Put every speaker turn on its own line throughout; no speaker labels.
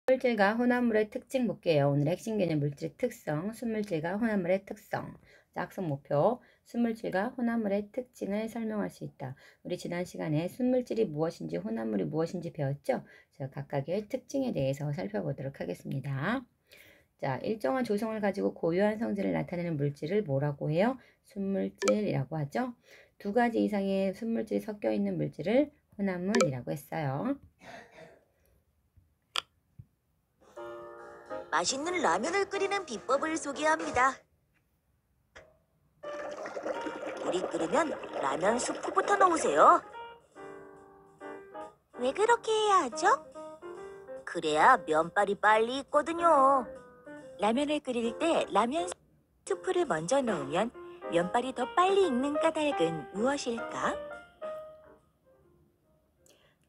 물질과 혼합물의 특징 볼게요. 오늘의 핵심 개념 물질의 특성, 순물질과 혼합물의 특성. 자, 학습 목표, 순물질과 혼합물의 특징을 설명할 수 있다. 우리 지난 시간에 순물질이 무엇인지 혼합물이 무엇인지 배웠죠? 자, 각각의 특징에 대해서 살펴보도록 하겠습니다. 자, 일정한 조성을 가지고 고유한 성질을 나타내는 물질을 뭐라고 해요? 순물질이라고 하죠. 두 가지 이상의 순물질이 섞여 있는 물질을 혼합물이라고 했어요.
맛있는 라면을 끓이는 비법을 소개합니다. 물이 끓으면 라면 스프부터 넣으세요. 왜 그렇게 해야 하죠? 그래야 면발이 빨리 익거든요. 라면을 끓일 때 라면 스프를 먼저 넣으면 면발이 더 빨리 익는 까닭은 무엇일까?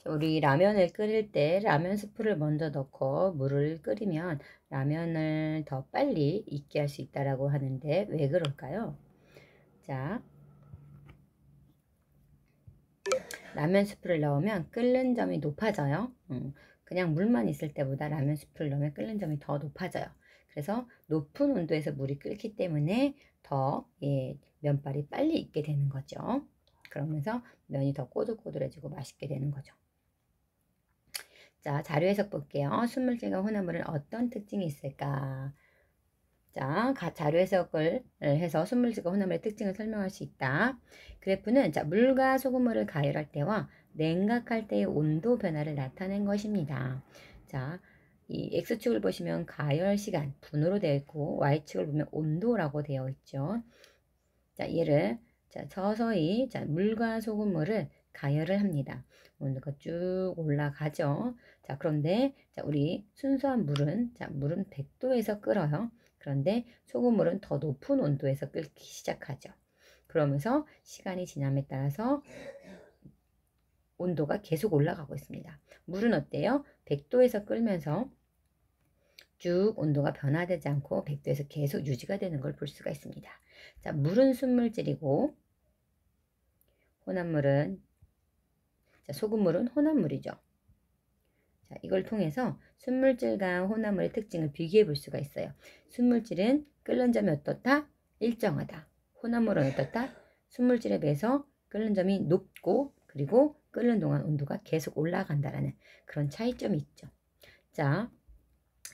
우리 라면을 끓일 때 라면 스프를 먼저 넣고 물을 끓이면 라면을 더 빨리 익게 할 수 있다라고 하는데 왜 그럴까요? 자, 라면 스프를 넣으면 끓는 점이 높아져요. 그냥 물만 있을 때보다 라면 스프를 넣으면 끓는 점이 더 높아져요. 그래서 높은 온도에서 물이 끓기 때문에 더 면발이 빨리 익게 되는 거죠. 그러면서 면이 더 꼬들꼬들해지고 맛있게 되는 거죠. 자, 자료 해석 볼게요. 순물질과 혼합물은 어떤 특징이 있을까? 자, 자료 해석을 해서 순물질과 혼합물의 특징을 설명할 수 있다. 그래프는 자, 물과 소금물을 가열할 때와 냉각할 때의 온도 변화를 나타낸 것입니다. 자, 이 X축을 보시면 가열 시간, 분으로 되어 있고 Y축을 보면 온도라고 되어 있죠. 자, 얘를 자, 서서히 자, 물과 소금물을 가열을 합니다. 온도가 쭉 올라가죠. 자, 그런데 자, 우리 순수한 물은 자, 물은 100도에서 끓어요. 그런데 소금물은 더 높은 온도에서 끓기 시작하죠. 그러면서 시간이 지남에 따라서 온도가 계속 올라가고 있습니다. 물은 어때요? 100도에서 끓면서 쭉 온도가 변화되지 않고 100도에서 계속 유지가 되는 걸 볼 수가 있습니다. 자, 물은 순물질이고 혼합물은 자, 소금물은 혼합물이죠. 자, 이걸 통해서 순물질과 혼합물의 특징을 비교해 볼 수가 있어요. 순물질은 끓는 점이 어떻다? 일정하다. 혼합물은 어떻다? 순물질에 비해서 끓는 점이 높고 그리고 끓는 동안 온도가 계속 올라간다라는 그런 차이점이 있죠. 자,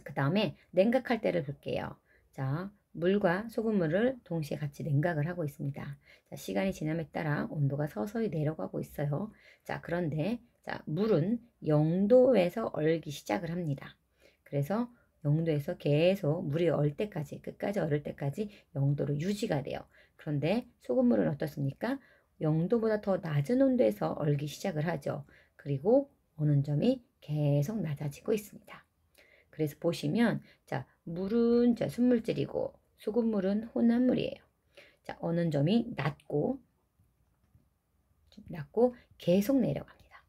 그 다음에 냉각할 때를 볼게요. 자, 물과 소금물을 동시에 같이 냉각을 하고 있습니다. 자, 시간이 지남에 따라 온도가 서서히 내려가고 있어요. 자, 그런데 자, 물은 0도에서 얼기 시작을 합니다. 그래서 0도에서 계속 물이 얼 때까지 끝까지 얼을 때까지 0도로 유지가 돼요. 그런데 소금물은 어떻습니까? 0도보다 더 낮은 온도에서 얼기 시작을 하죠. 그리고 어는 점이 계속 낮아지고 있습니다. 그래서 보시면 자, 물은 자, 순물질이고 소금물은 혼합물이에요. 자, 어는 점이 낮고 계속 내려갑니다.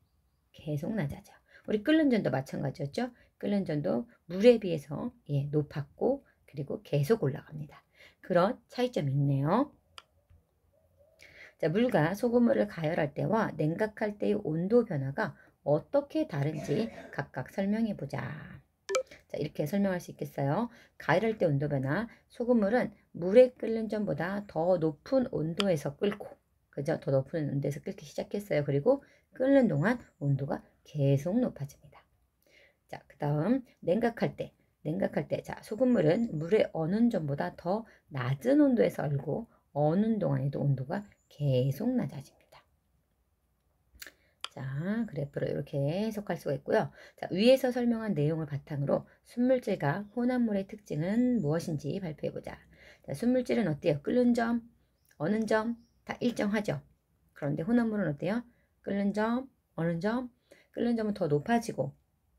계속 낮아져. 우리 끓는 전도 마찬가지였죠. 끓는 전도 물에 비해서 높았고 그리고 계속 올라갑니다. 그런 차이점이 있네요. 자, 물과 소금물을 가열할 때와 냉각할 때의 온도 변화가 어떻게 다른지 각각 설명해 보자. 자, 이렇게 설명할 수 있겠어요. 가열할 때 온도 변화. 소금물은 물에 끓는 전보다 더 높은 온도에서 끓고, 그죠? 더 높은 온도에서 끓기 시작했어요. 그리고 끓는 동안 온도가 계속 높아집니다. 자, 그 다음 냉각할 때. 자, 소금물은 물에 어는 전보다 더 낮은 온도에서 얼고, 어는 동안에도 온도가 계속 낮아집니다. 자, 그래프로 이렇게 해석할 수가 있고요. 자, 위에서 설명한 내용을 바탕으로 순물질과 혼합물의 특징은 무엇인지 발표해보자. 자, 순물질은 어때요? 끓는 점, 어는 점 다 일정하죠. 그런데 혼합물은 어때요? 끓는 점, 어는 점, 끓는 점은 더 높아지고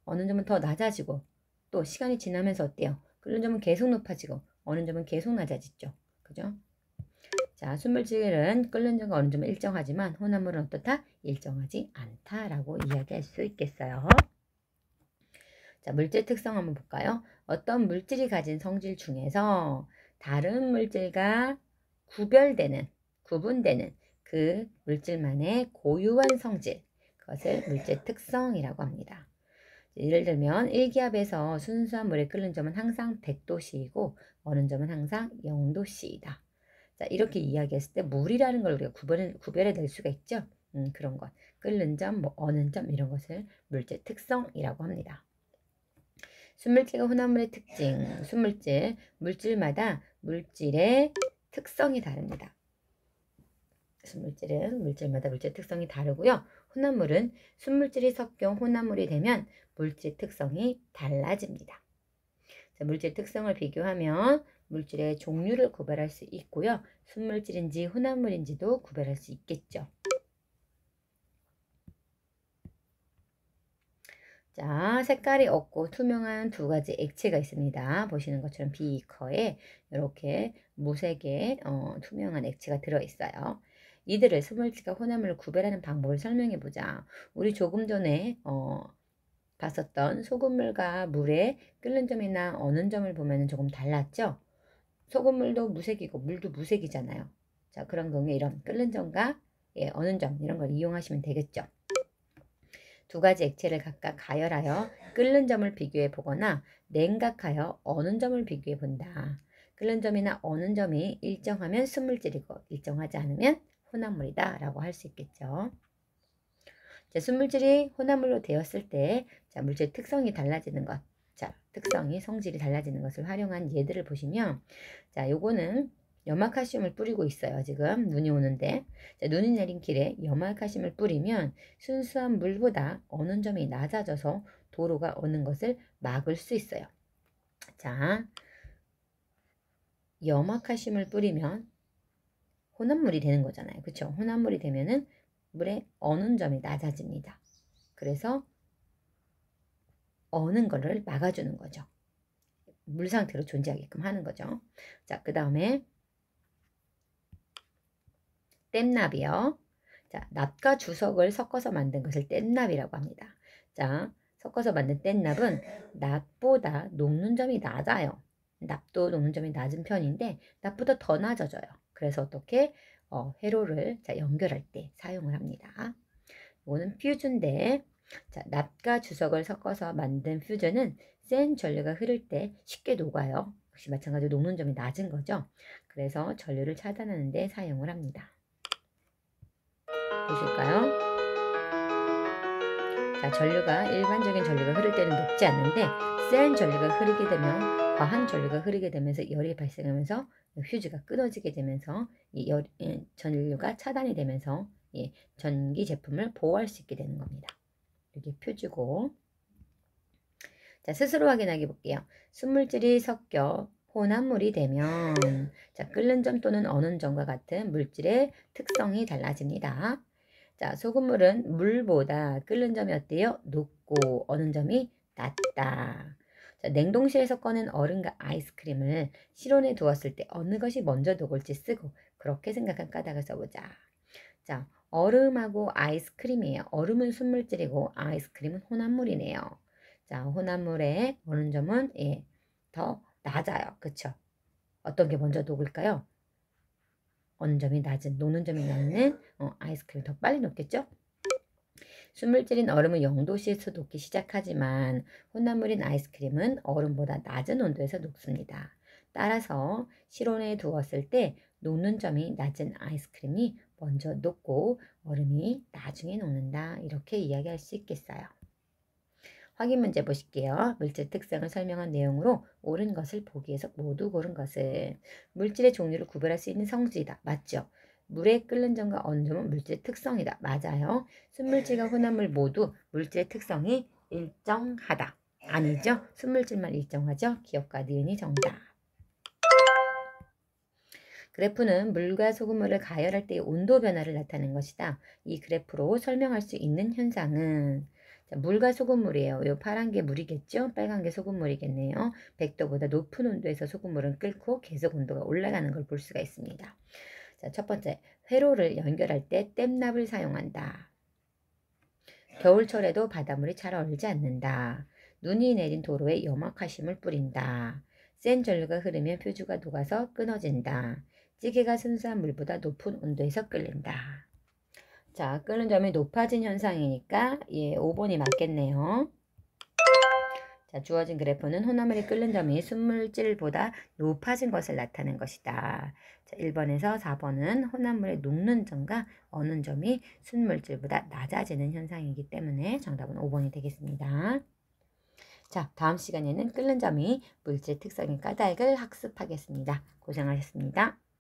어는 점은 더 낮아지고 또 시간이 지나면서 어때요? 끓는 점은 계속 높아지고 어는 점은 계속 낮아지죠. 그죠? 자, 순물질은 끓는 점과 어느 점은 일정하지만 혼합물은 어떻다? 일정하지 않다라고 이야기할 수 있겠어요. 자, 물질 특성 한번 볼까요? 어떤 물질이 가진 성질 중에서 다른 물질과 구분되는 그 물질만의 고유한 성질, 그것을 물질 특성이라고 합니다. 예를 들면 1기압에서 순수한 물에 끓는 점은 항상 100도씨이고 어는 점은 항상 0도씨이다. 자, 이렇게 이야기했을 때 물이라는 걸 우리가 구별해 낼 수가 있죠. 그런 것. 끓는 점, 뭐 어는 점 이런 것을 물질 특성이라고 합니다. 순물질과 혼합물의 특징. 순물질, 물질마다 물질의 특성이 다릅니다. 순물질은 물질마다 물질 특성이 다르고요. 혼합물은 순물질이 섞여 혼합물이 되면 물질 특성이 달라집니다. 자, 물질 특성을 비교하면 물질의 종류를 구별할 수 있고요. 순물질인지 혼합물인지도 구별할 수 있겠죠. 자, 색깔이 없고 투명한 두 가지 액체가 있습니다. 보시는 것처럼 비커에 이렇게 무색의 투명한 액체가 들어있어요. 이들을 순물질과 혼합물을 구별하는 방법을 설명해 보자. 우리 조금 전에 봤었던 소금물과 물의 끓는 점이나 어는 점을 보면 조금 달랐죠? 소금물도 무색이고 물도 무색이잖아요. 자, 그런 경우에 이런 끓는 점과 어는 점 이런 걸 이용하시면 되겠죠. 두 가지 액체를 각각 가열하여 끓는 점을 비교해 보거나 냉각하여 어는 점을 비교해 본다. 끓는 점이나 어는 점이 일정하면 순물질이고 일정하지 않으면 혼합물이다 라고 할 수 있겠죠. 자, 순물질이 혼합물로 되었을 때 자, 물질 특성이 달라지는 것. 자, 특성이 성질이 달라지는 것을 활용한 예들을 보시면 자, 요거는 염화칼슘을 뿌리고 있어요. 지금 눈이 오는데 자, 눈이 내린 길에 염화칼슘을 뿌리면 순수한 물보다 어는 점이 낮아져서 도로가 오는 것을 막을 수 있어요. 자, 염화칼슘을 뿌리면 혼합물이 되는 거잖아요. 그렇죠? 혼합물이 되면은 물의 어는 점이 낮아집니다. 그래서 어는 거를 막아주는 거죠. 물 상태로 존재하게끔 하는 거죠. 자, 그 다음에 뗏납이요. 자, 납과 주석을 섞어서 만든 것을 뗏납이라고 합니다. 자, 섞어서 만든 뗏납은 납보다 녹는 점이 낮아요. 납도 녹는 점이 낮은 편인데 납보다 더 낮아져요. 그래서 어떻게 회로를 자, 연결할 때 사용을 합니다. 이거는 퓨즈인데 자, 납과 주석을 섞어서 만든 퓨즈는 센 전류가 흐를 때 쉽게 녹아요. 역시 마찬가지로 녹는 점이 낮은 거죠. 그래서 전류를 차단하는 데 사용을 합니다. 보실까요? 자, 전류가 일반적인 전류가 흐를 때는 녹지 않는데 센 전류가 흐르게 되면 과한 전류가 흐르게 되면서 열이 발생하면서 휴지가 끊어지게 되면서 이 전류가 차단이 되면서 전기 제품을 보호할 수 있게 되는 겁니다. 이게 표주고 자, 스스로 확인하게 볼게요. 순물질이 섞여 혼합물이 되면 자, 끓는 점 또는 어는 점과 같은 물질의 특성이 달라집니다. 자, 소금물은 물보다 끓는 점이 어때요? 높고 어는 점이 낮다. 자, 냉동실에서 꺼낸 얼음과 아이스크림을 실온에 두었을 때 어느 것이 먼저 녹을지 쓰고 그렇게 생각한 까닭을 써보자. 자, 얼음하고 아이스크림이에요. 얼음은 순물질이고 아이스크림은 혼합물이네요. 자, 혼합물의 어는 점은 더 낮아요. 그쵸? 어떤 게 먼저 녹을까요? 어는 점이 낮은, 녹는 점이 낮는 아이스크림이 더 빨리 녹겠죠? 순물질인 얼음은 0도씨에서 녹기 시작하지만 혼합물인 아이스크림은 얼음보다 낮은 온도에서 녹습니다. 따라서 실온에 두었을 때 녹는 점이 낮은 아이스크림이 먼저 녹고 얼음이 나중에 녹는다. 이렇게 이야기할 수 있겠어요. 확인 문제 보실게요. 물질 특성을 설명한 내용으로 옳은 것을 보기에서 모두 고른 것은 물질의 종류를 구별할 수 있는 성질이다. 맞죠? 물에 끓는 점과 어는 점은 물질의 특성이다. 맞아요. 순물질과 혼합물 모두 물질의 특성이 일정하다. 아니죠? 순물질만 일정하죠? 기억과 니은이 정답. 그래프는 물과 소금물을 가열할 때의 온도 변화를 나타내는 것이다. 이 그래프로 설명할 수 있는 현상은 자, 물과 소금물이에요. 이 파란 게 물이겠죠? 빨간 게 소금물이겠네요. 100도보다 높은 온도에서 소금물은 끓고 계속 온도가 올라가는 걸 볼 수가 있습니다. 자, 첫 번째, 회로를 연결할 때 뗏납을 사용한다. 겨울철에도 바닷물이 잘 얼지 않는다. 눈이 내린 도로에 염화칼슘을 뿌린다. 센 전류가 흐르면 표주가 녹아서 끊어진다. 찌개가 순수한 물보다 높은 온도에서 끓는다. 자, 끓는 점이 높아진 현상이니까 5번이 맞겠네요. 자, 주어진 그래프는 혼합물이 끓는 점이 순물질보다 높아진 것을 나타낸 것이다. 자, 1번에서 4번은 혼합물의 녹는 점과 어는 점이 순물질보다 낮아지는 현상이기 때문에 정답은 5번이 되겠습니다. 자, 다음 시간에는 끓는 점이 물질 특성인 까닭을 학습하겠습니다. 고생하셨습니다.